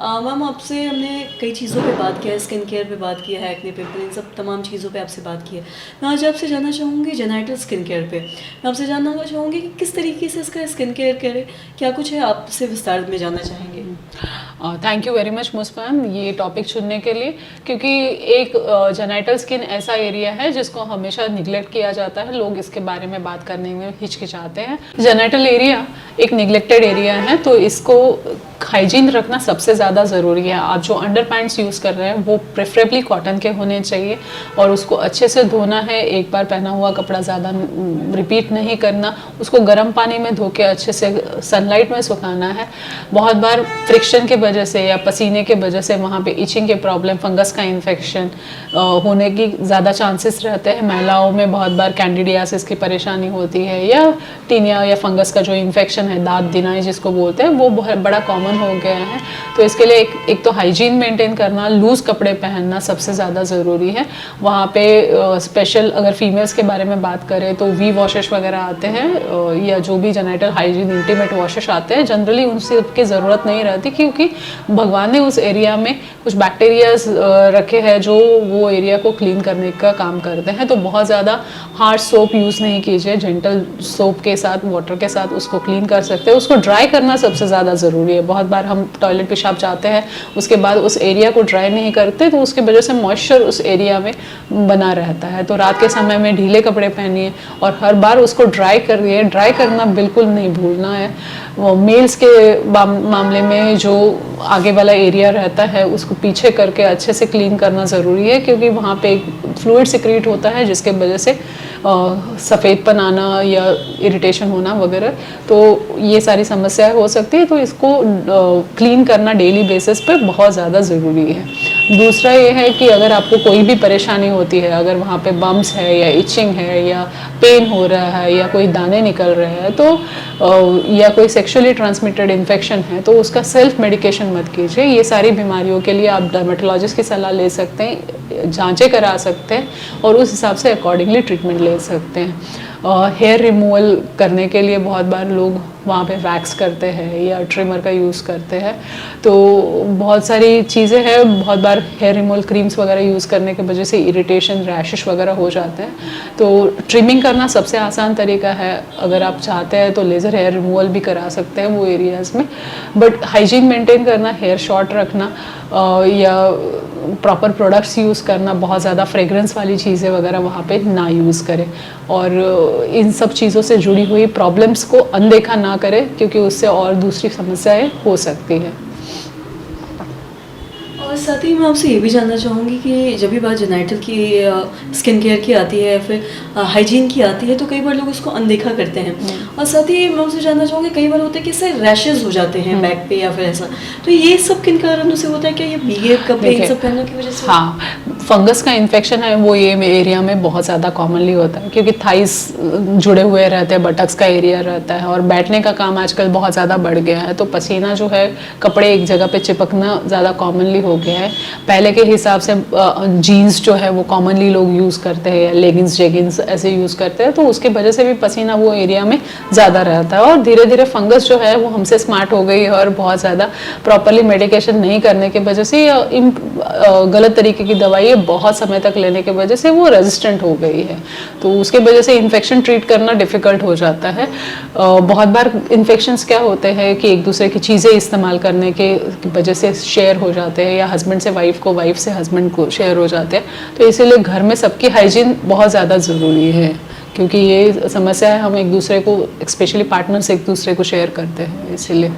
Ma'am आपसे हमने कई चीज़ों पे बात किया है, स्किन केयर पे बात किया है, एक्ने पिंपल, इन सब तमाम चीज़ों पे आपसे बात की है। मैं आज आपसे जानना चाहूँगी जेनिटल स्किन केयर पे। मैं आपसे जानना चाहूँगी कि किस तरीके से इसका स्किन केयर करें, क्या कुछ है, आपसे विस्तार में जानना चाहेंगे। थैंक यू वेरी मच मुस्कान ये टॉपिक चुनने के लिए, क्योंकि एक जेनिटल स्किन ऐसा एरिया है जिसको हमेशा निगलेक्ट किया जाता है। लोग इसके बारे में बात करने में हिचकिचाते हैं। जेनिटल एरिया एक निगलेक्टेड एरिया है, तो इसको हाइजीन रखना सबसे ज़्यादा ज़रूरी है। आप जो अंडर पैंट्स यूज़ कर रहे हैं वो प्रेफरेबली कॉटन के होने चाहिए और उसको अच्छे से धोना है। एक बार पहना हुआ कपड़ा ज़्यादा रिपीट नहीं करना, उसको गर्म पानी में धो के अच्छे से सनलाइट में सुखाना है। बहुत बार फ्रिक्शन के वजह से या पसीने के वजह से वहाँ पे इचिंग के प्रॉब्लम, फंगस का इन्फेक्शन होने की ज़्यादा चांसेस रहते हैं। महिलाओं में बहुत बार कैंडिडियासिस की परेशानी होती है या टीनिया या फंगस का जो इन्फेक्शन है, दांत दिनाई जिसको बोलते हैं, वो बहुत बड़ा कॉमन हो गया है। तो इसके लिए एक तो हाइजीन मेंटेन करना, लूज़ कपड़े पहनना सबसे ज़्यादा ज़रूरी है। वहाँ पे स्पेशल अगर फीमेल्स के बारे में बात करें तो वी वॉशेस वगैरह आते हैं या जो भी जेनिटल हाइजीन इंटीमेट वॉशेस आते हैं, जनरली उनसे की ज़रूरत नहीं रहती, क्योंकि भगवान ने उस एरिया में कुछ बैक्टीरियाज रखे हैं जो वो एरिया को क्लीन करने का काम करते हैं। तो बहुत ज़्यादा हार्ड सोप यूज़ नहीं कीजिए, जेंटल सोप के साथ, वाटर के साथ उसको क्लीन कर सकते हैं। उसको ड्राई करना सबसे ज़्यादा ज़रूरी है। बहुत बार हम टॉयलेट पेशाब जाते हैं, उसके बाद उस एरिया को ड्राई नहीं करते, तो उसकी वजह से मॉइस्चर उस एरिया में बना रहता है। तो रात के समय में ढीले कपड़े पहनिए और हर बार उसको ड्राई करिए। ड्राई करना बिल्कुल नहीं भूलना है। वो मेल्स के मामले में जो आगे वाला एरिया रहता है उसको पीछे करके अच्छे से क्लीन करना ज़रूरी है, क्योंकि वहाँ पे एक फ्लूइड सिक्रीट होता है जिसके वजह से सफ़ेदपन आना या इरिटेशन होना वगैरह, तो ये सारी समस्याएं हो सकती है। तो इसको क्लीन करना डेली बेसिस पे बहुत ज़्यादा ज़रूरी है। दूसरा ये है कि अगर आपको कोई भी परेशानी होती है, अगर वहाँ पे बम्स है या इचिंग है या पेन हो रहा है या कोई दाने निकल रहे हैं, तो या कोई सेक्सुअली ट्रांसमिटेड इन्फेक्शन है, तो उसका सेल्फ मेडिकेशन मत कीजिए। ये सारी बीमारियों के लिए आप डर्मेटोलॉजिस्ट की सलाह ले सकते हैं, जांचें करा सकते हैं और उस हिसाब से अकॉर्डिंगली ट्रीटमेंट ले सकते हैं। हेयर रिमूवल करने के लिए बहुत बार लोग वहाँ पे वैक्स करते हैं या ट्रिमर का यूज़ करते हैं। तो बहुत सारी चीज़ें हैं। बहुत बार हेयर रिमूवल क्रीम्स वगैरह यूज़ करने की वजह से इरिटेशन, रैशेस वगैरह हो जाते हैं। तो ट्रिमिंग करना सबसे आसान तरीका है। अगर आप चाहते हैं तो लेज़र हेयर रिमूवल भी करा सकते हैं वो एरियाज़ में, बट हाइजीन मेंटेन करना, हेयर शॉर्ट रखना या प्रॉपर प्रोडक्ट्स यूज़ करना, बहुत ज़्यादा फ्रेगरेंस वाली चीज़ें वगैरह वहाँ पे ना यूज़ करें और इन सब चीज़ों से जुड़ी हुई प्रॉब्लम्स को अनदेखा ना करें, क्योंकि उससे और दूसरी समस्याएं हो सकती हैं। और साथ ही मैं आपसे ये भी जानना चाहूँगी कि जब भी बात जेनिटल की स्किन केयर की आती है या फिर हाइजीन की आती है, तो कई बार लोग उसको अनदेखा करते हैं। और साथ ही मैं आपसे जानना चाहूँगी, कई बार होता है कि इससे रैशेज हो जाते हैं बैक पे या फिर ऐसा, तो ये सब किन कारणों से होता है? क्या ये भीगे कपड़े इन सब पहनने की वजह से? हाँ, फंगस का इन्फेक्शन है वो ये एरिया में बहुत ज़्यादा कॉमनली होता है, क्योंकि थाइस जुड़े हुए रहते हैं, बटक्स का एरिया रहता है और बैठने का काम आजकल बहुत ज़्यादा बढ़ गया है। तो पसीना जो है, कपड़े एक जगह पे चिपकना ज़्यादा कॉमनली हो गया है। पहले के हिसाब से जीन्स जो है वो कॉमनली लोग यूज़ करते हैं या लेगिंग्स जेगिंग्स ऐसे यूज़ करते हैं, तो उसकी वजह से भी पसीना वो एरिया में ज़्यादा रहता है। और धीरे धीरे फंगस जो है वो हमसे स्मार्ट हो गई है और बहुत ज़्यादा प्रॉपरली मेडिकेशन नहीं करने की वजह से या गलत तरीके की दवाई बहुत समय तक लेने की वजह से वो रेजिस्टेंट हो गई है। तो उसके वजह से इन्फेक्शन ट्रीट करना डिफ़िकल्ट हो जाता है। बहुत बार इन्फेक्शंस क्या होते हैं कि एक दूसरे की चीज़ें इस्तेमाल करने के वजह से शेयर हो जाते हैं या हस्बैंड से वाइफ को, वाइफ से हस्बैंड को शेयर हो जाते हैं। तो इसीलिए घर में सबकी हाइजीन बहुत ज़्यादा ज़रूरी है, क्योंकि ये समस्या है हम एक दूसरे को, स्पेशली पार्टनर्स एक दूसरे को शेयर करते हैं, इसीलिए।